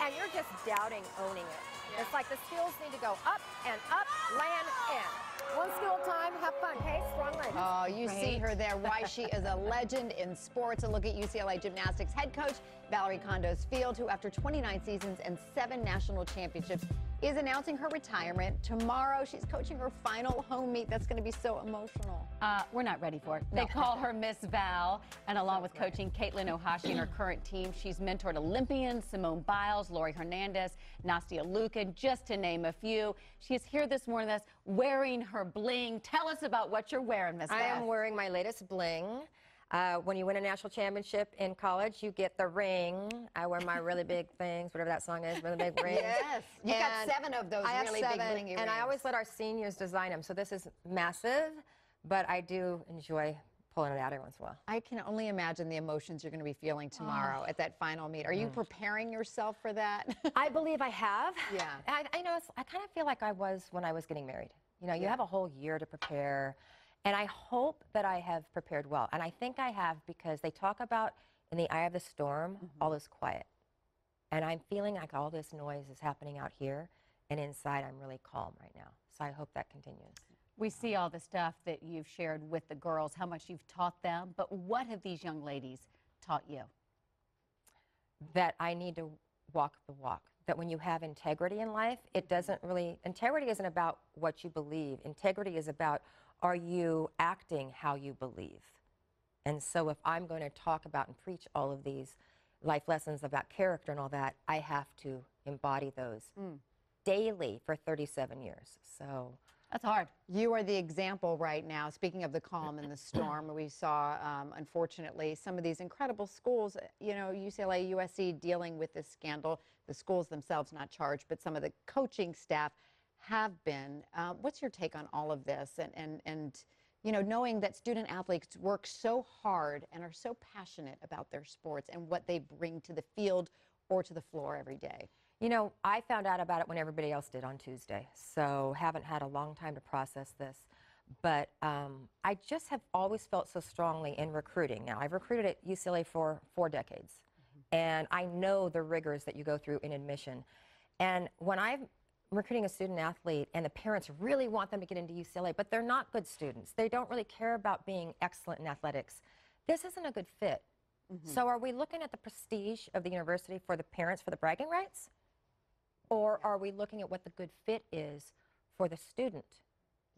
and you're just doubting owning it. Yeah. It's like the skills need to go up and up, land in. One skill at a time, have fun, okay? Strong legs. Oh, you see her there, why she is a legend in sports. A look at UCLA gymnastics head coach Valorie Kondos Field, who after 29 seasons and 7 national championships is announcing her retirement. Tomorrow, she's coaching her final home meet. That's going to be so emotional. We're not ready for it. No. They call her Miss Val, and along with coaching Caitlin Ohashi and her current team, she's mentored Olympians Simone Biles, Lori Hernandez, Nastia Lukin, just to name a few. She's here this morning with us wearing her bling. Tell us about what you're wearing, Miss Val. I am wearing my latest bling. When you win a national championship in college, you get the ring. I wear my really big things, whatever that song is, really big rings. Yes, you got 7 of those really big blingy rings. And I always let our seniors design them. So this is massive, but I do enjoy pulling it out every once in a while. I can only imagine the emotions you're going to be feeling tomorrow at that final meet. Are you preparing yourself for that? I believe I have. Yeah. I know. I kind of feel like I was when I was getting married. You know, you have a whole year to prepare. And I hope that I have prepared well. And I think I have, because they talk about in the eye of the storm, all is quiet. And I'm feeling like all this noise is happening out here, and inside I'm really calm right now. So I hope that continues. We see all the stuff that you've shared with the girls, how much you've taught them, but what have these young ladies taught you? That I need to walk the walk. That when you have integrity in life, it doesn't really, integrity isn't about what you believe. Integrity is about, are you acting how you believe? And so if I'm going to talk about and preach all of these life lessons about character and all that, I have to embody those daily for 37 years. So that's hard. You are the example right now. Speaking of the calm and the storm, we saw, unfortunately, some of these incredible schools, you know, UCLA, USC, dealing with this scandal. The schools themselves not charged, but some of the coaching staff have been. What's your take on all of this? And you know, knowing that student athletes work so hard and are so passionate about their sports and what they bring to the field or to the floor every day. You know, I found out about it when everybody else did on Tuesday, so haven't had a long time to process this. But I just have always felt so strongly in recruiting. Now, I've recruited at UCLA for 4 decades, and I know the rigors that you go through in admission. And when I'm recruiting a student athlete and the parents really want them to get into UCLA, but they're not good students, they don't really care about being excellent in athletics, this isn't a good fit. So are we looking at the prestige of the university for the parents for the bragging rights? Or are we looking at what the good fit is for the student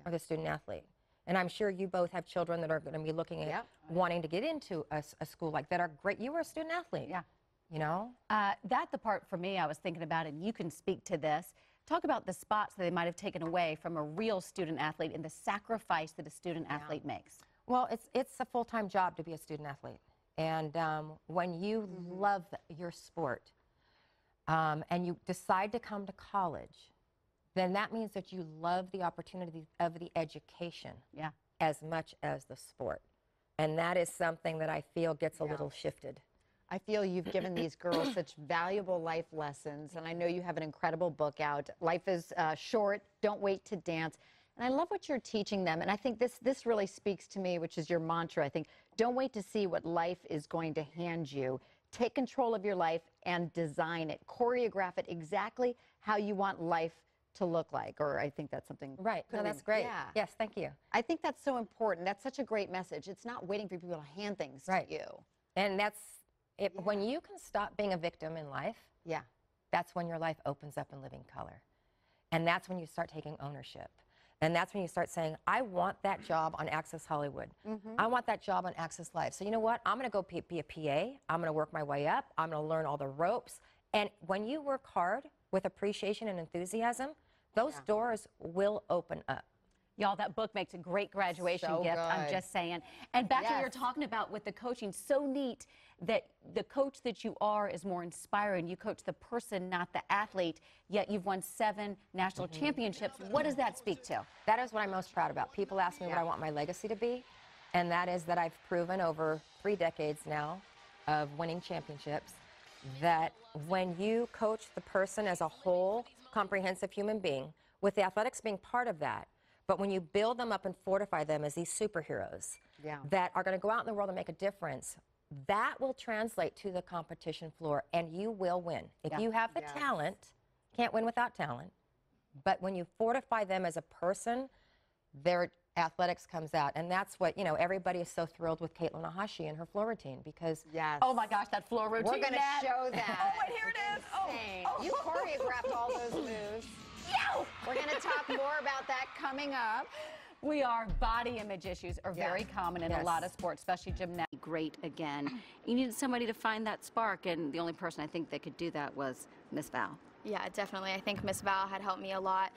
or the student athlete? And I'm sure you both have children that are going to be looking at wanting to get into a school like that. Are great. You were a student athlete. Yeah. You know? That's the part for me I was thinking about, and you can speak to this. Talk about the spots that they might have taken away from a real student athlete and the sacrifice that a student athlete makes. Well, it's a full-time job to be a student athlete. And when you love your sport and you decide to come to college, then that means that you love the opportunity of the education as much as the sport. And that is something that I feel gets a little shifted. I feel you've given these girls such valuable life lessons, and I know you have an incredible book out. Life is short, don't wait to dance. And I love what you're teaching them, and I think this really speaks to me, which is your mantra. I think, don't wait to see what life is going to hand you. Take control of your life and design it. Choreograph it exactly how you want life to look like, or I think that's something. Right. No, that's great. Yeah. Yes, thank you. I think that's so important. That's such a great message. It's not waiting for people to hand things to you. And that's it. When you can stop being a victim in life, that's when your life opens up in living color. And that's when you start taking ownership. And that's when you start saying, I want that job on Access Hollywood. I want that job on Access Live. So you know what? I'm going to go be a PA. I'm going to work my way up. I'm going to learn all the ropes. And when you work hard with appreciation and enthusiasm, those doors will open up. Y'all, that book makes a great graduation gift, I'm just saying. And back to what you're talking about with the coaching, so neat that the coach that you are is more inspiring. You coach the person, not the athlete, yet you've won 7 national championships. What does that speak to? That is what I'm most proud about. People ask me what I want my legacy to be, and that is that I've proven over 3 decades now of winning championships that when you coach the person as a whole, comprehensive human being, with the athletics being part of that, but when you build them up and fortify them as these superheroes that are going to go out in the world and make a difference, that will translate to the competition floor, and you will win. If you have the talent, can't win without talent, but when you fortify them as a person, their athletics comes out. And that's what, you know, everybody is so thrilled with Caitlin Ohashi and her floor routine because... Oh my gosh, that floor routine. We're going to show that. Oh, and here it is. Oh. You choreographed all those moves. We're going to talk more about that coming up. We are. Body image issues are very common in a lot of sports, especially gymnastics. Great again. You needed somebody to find that spark, and the only person I think that could do that was Miss Val. Yeah, definitely. I think Miss Val had helped me a lot.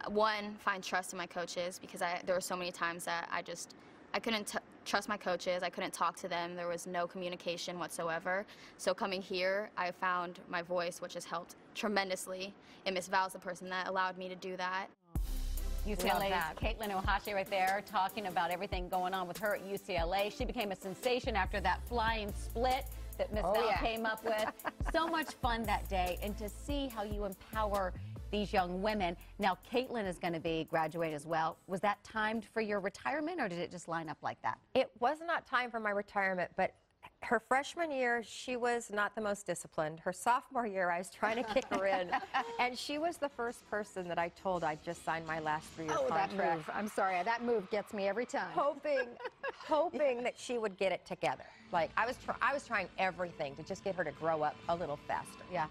One, find trust in my coaches because there were so many times that I couldn't trust my coaches. I couldn't talk to them. There was no communication whatsoever. So coming here, I found my voice, which has helped tremendously. And Miss Val's the person that allowed me to do that. UCLA's Caitlin Ohashi right there talking about everything going on with her at UCLA. She became a sensation after that flying split that Miss Val came up with. So much fun that day, and to see how you empower these young women. Now, Caitlin is going to be graduate as well. Was that timed for your retirement, or did it just line up like that? It was not time for my retirement, but her freshman year, she was not the most disciplined. Her sophomore year, I was trying to kick her in, and she was the first person that I told I just signed my last 3-year contract. That move. I'm sorry, that move gets me every time. Hoping that she would get it together. Like, I was trying everything to just get her to grow up a little faster. Yeah.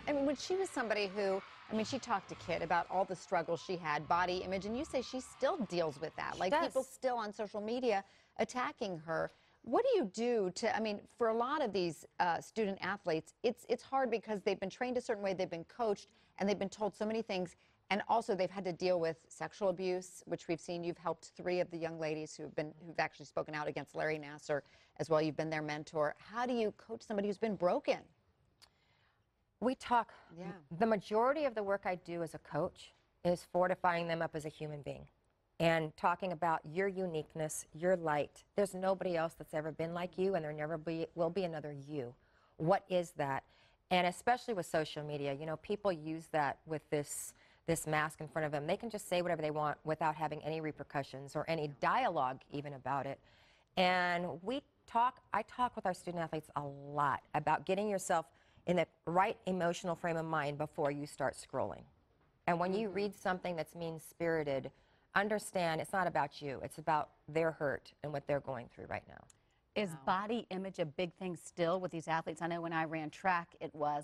I mean, when she was somebody who, I mean, she talked to Kit about all the struggles she had, body image, and you say she still deals with that. Like, people still on social media attacking her. What do you do to, I mean, for a lot of these student athletes, it's hard because they've been trained a certain way, they've been coached, and they've been told so many things, and also they've had to deal with sexual abuse, which we've seen. You've helped 3 of the young ladies who've actually spoken out against Larry Nassar as well. You've been their mentor. How do you coach somebody who's been broken? We talk. The majority of the work I do as a coach is fortifying them up as a human being and talking about your uniqueness, your light. There's nobody else that's ever been like you, and there never will be another you. What is that? And especially with social media, you know, people use that with this mask in front of them. They can just say whatever they want without having any repercussions or any dialogue even about it. And I talk with our student athletes a lot about getting yourself in the right emotional frame of mind before you start scrolling. And when you read something that's mean-spirited, understand it's not about you. It's about their hurt and what they're going through right now. Is body image a big thing still with these athletes? I know when I ran track,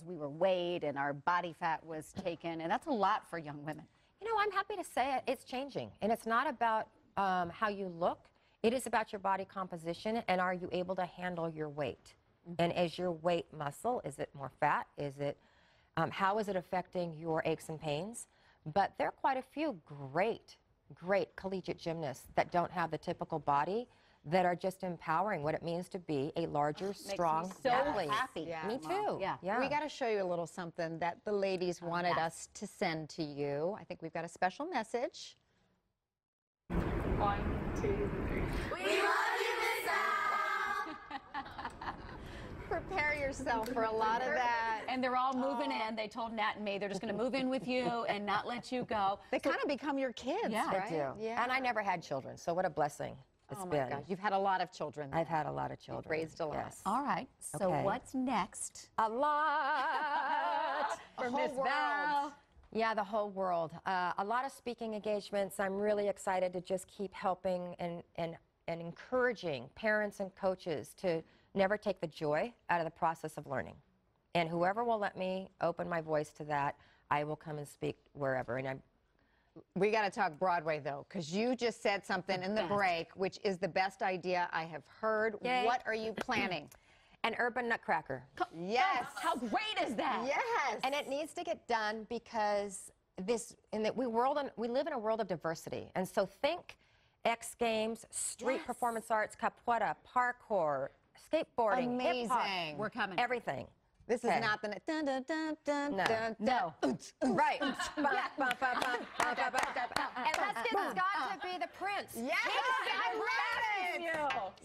we were weighed and our body fat was taken, and that's a lot for young women. You know, I'm happy to say it's changing, and it's not about how you look. It is about your body composition, and are you able to handle your weight? And is your weight muscle? Is it more fat? Is it, how is it affecting your aches and pains? But there are quite a few great collegiate gymnasts that don't have the typical body that are just empowering what it means to be a larger, strong athlete. Happy. Me too. Yeah. We got to show you a little something that the ladies wanted us to send to you. I think we've got a special message. 1, 2, 3. We love you, Miss Val! Prepare yourself for a lot of that. And they're all moving in. They told Nat and me they're just going to move in with you and not let you go. They kind of become your kids, right? I do. Yeah. And I never had children, so what a blessing it's been. Oh my gosh, you've had a lot of children. I've had a lot of children. You've raised a lot. Yes. All right. So what's next? A lot. For Miss Val. Yeah, the whole world. A lot of speaking engagements. I'm really excited to just keep helping and encouraging parents and coaches to never take the joy out of the process of learning. And whoever will let me open my voice to that, I will come and speak wherever. And We got to talk Broadway, though, because you just said something in the break, which is the best idea I have heard. Yay. What are you planning? An urban nutcracker. Yes. How great is that? Yes. And it needs to get done because we live in a world of diversity. And so think X Games, street performance arts, capoeira, parkour, skateboarding, hip-hop. Amazing. We're coming. Everything. This is not the dun dun dun dun No. dun. No. Right. And let's get Scott to be the prince. Yes, I love it.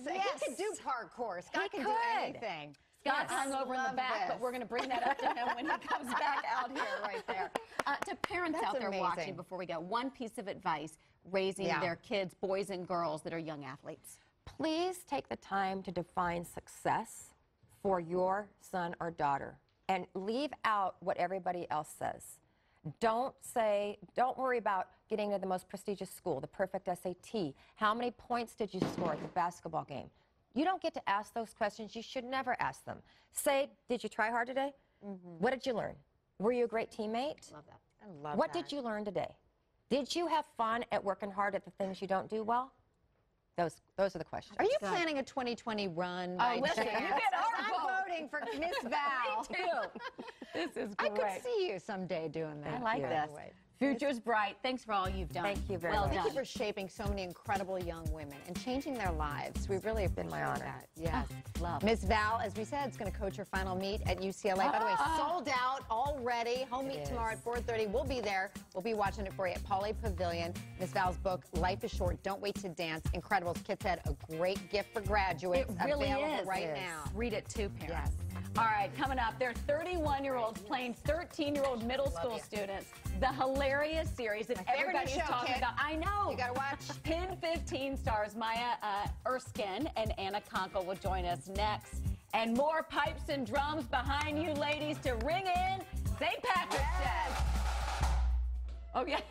So Yes. He could do parkour. Scott can do anything. Scott's hung over in the Love back, this. but we're going to bring that up to him when he comes back out here right there. To parents That's out there amazing. watching, before we go, one piece of advice raising their kids, boys and girls that are young athletes. please take the time to define success for your son or daughter and leave out what everybody else says. Don't worry about getting to the most prestigious school, the perfect SAT. How many points did you score at the basketball game? You don't get to ask those questions. You should never ask them. Say, did you try hard today? What did you learn? Were you a great teammate? Love that. I love What that. did you learn today? Did you have fun at working hard at the things you don't do well? Those are the questions. Are you planning a 2020 run? Oh, listen, you chance? get our I'm vote. voting for Miss Val. Me too. This is I great. could see you someday doing that. I like you. this. Anyway. Future's bright. Thanks for all you've done. Thank you very well much. done. Thank you for shaping so many incredible young women and changing their lives. We really appreciate my honor. that. Yes. Love. Miss Val, as we said, is going to coach her final meet at UCLA. By the way, sold out already. Home meet tomorrow at 4:30. We'll be there. We'll be watching it for you at Pauley Pavilion. Miss Val's book, Life is Short, Don't Wait to Dance. Incredible. Kit said a great gift for graduates. It really available is. right It is. now. Read it too, parents. Yes. All right, coming up, there are 31-year-olds playing 13-year-old middle school students. The hilarious series that favorite everybody's new show, talking Kit. about. I know. You got to watch. Pin 15 stars Maya Erskine and Anna Conkle will join us next. And more pipes and drums behind you ladies to ring in St. Patrick's Day. Oh, yeah.